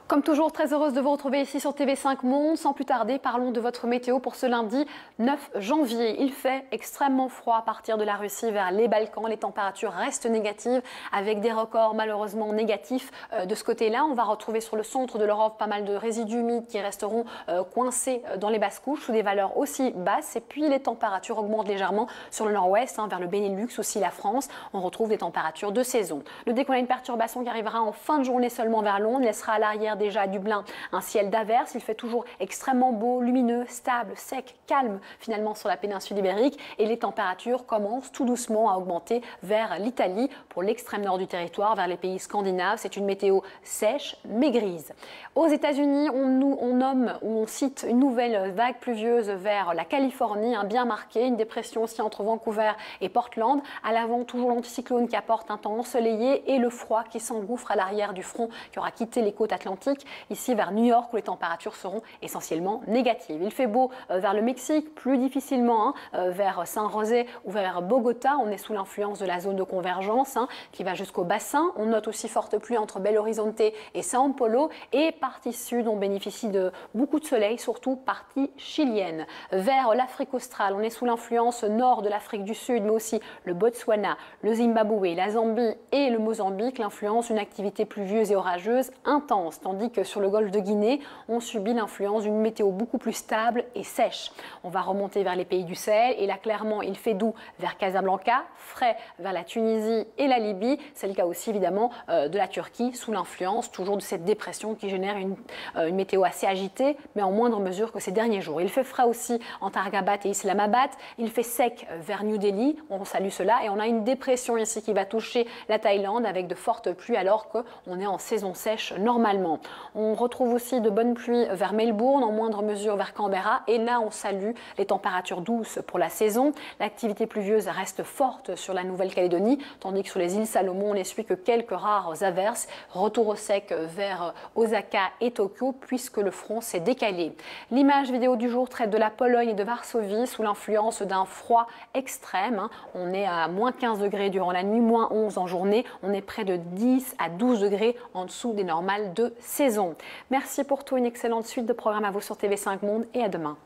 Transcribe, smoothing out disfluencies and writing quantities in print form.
Comme toujours, très heureuse de vous retrouver ici sur TV5 Monde. Sans plus tarder, parlons de votre météo pour ce lundi 9 janvier. Il fait extrêmement froid à partir de la Russie vers les Balkans. Les températures restent négatives avec des records malheureusement négatifs de ce côté-là. On va retrouver sur le centre de l'Europe pas mal de résidus humides qui resteront coincés dans les basses couches sous des valeurs aussi basses. Et puis les températures augmentent légèrement sur le nord-ouest, vers le Benelux, aussi la France. On retrouve des températures de saison. Dès qu'on a une perturbation qui arrivera en fin de journée seulement vers Londres, laissera à l'arrière déjà à Dublin un ciel d'averse. Il fait toujours extrêmement beau, lumineux, stable, sec, calme finalement sur la péninsule ibérique et les températures commencent tout doucement à augmenter vers l'Italie pour l'extrême nord du territoire, vers les pays scandinaves. C'est une météo sèche mais grise. Aux États-Unis, on cite une nouvelle vague pluvieuse vers la Californie, bien marquée, une dépression aussi entre Vancouver et Portland. À l'avant, toujours l'anticyclone qui apporte un temps ensoleillé et le froid qui s'engouffre à l'arrière du front qui aura quitté les côtes atlantiques, ici vers New York où les températures seront essentiellement négatives. Il fait beau vers le Mexique, plus difficilement vers Saint-José ou vers Bogota. On est sous l'influence de la zone de convergence qui va jusqu'au bassin. On note aussi forte pluie entre Belo Horizonte et São Paulo. Et partie sud, on bénéficie de beaucoup de soleil, surtout partie chilienne. Vers l'Afrique australe, on est sous l'influence nord de l'Afrique du Sud, mais aussi le Botswana, le Zimbabwe, la Zambie et le Mozambique, l'influence d'une activité pluvieuse et orageuse intense, tandis que sur le golfe de Guinée, on subit l'influence d'une météo beaucoup plus stable et sèche. On va remonter vers les pays du Sahel et là clairement il fait doux vers Casablanca, frais vers la Tunisie et la Libye. C'est le cas aussi évidemment de la Turquie sous l'influence toujours de cette dépression qui génère une météo assez agitée mais en moindre mesure que ces derniers jours. Il fait frais aussi en Targabat et Islamabad, il fait sec vers New Delhi, on salue cela et on a une dépression ici qui va toucher la Thaïlande avec de fortes pluies alors qu'on est en saison sèche normalement. On retrouve aussi de bonnes pluies vers Melbourne, en moindre mesure vers Canberra. Et là, on salue les températures douces pour la saison. L'activité pluvieuse reste forte sur la Nouvelle-Calédonie, tandis que sur les îles Salomon, on n'essuie que quelques rares averses. Retour au sec vers Osaka et Tokyo, puisque le front s'est décalé. L'image vidéo du jour traite de la Pologne et de Varsovie, sous l'influence d'un froid extrême. On est à moins 15 degrés durant la nuit, moins 11 en journée. On est près de 10 à 12 degrés en dessous des normales de saison. Merci pour tout, une excellente suite de programmes à vous sur TV5 Monde et à demain.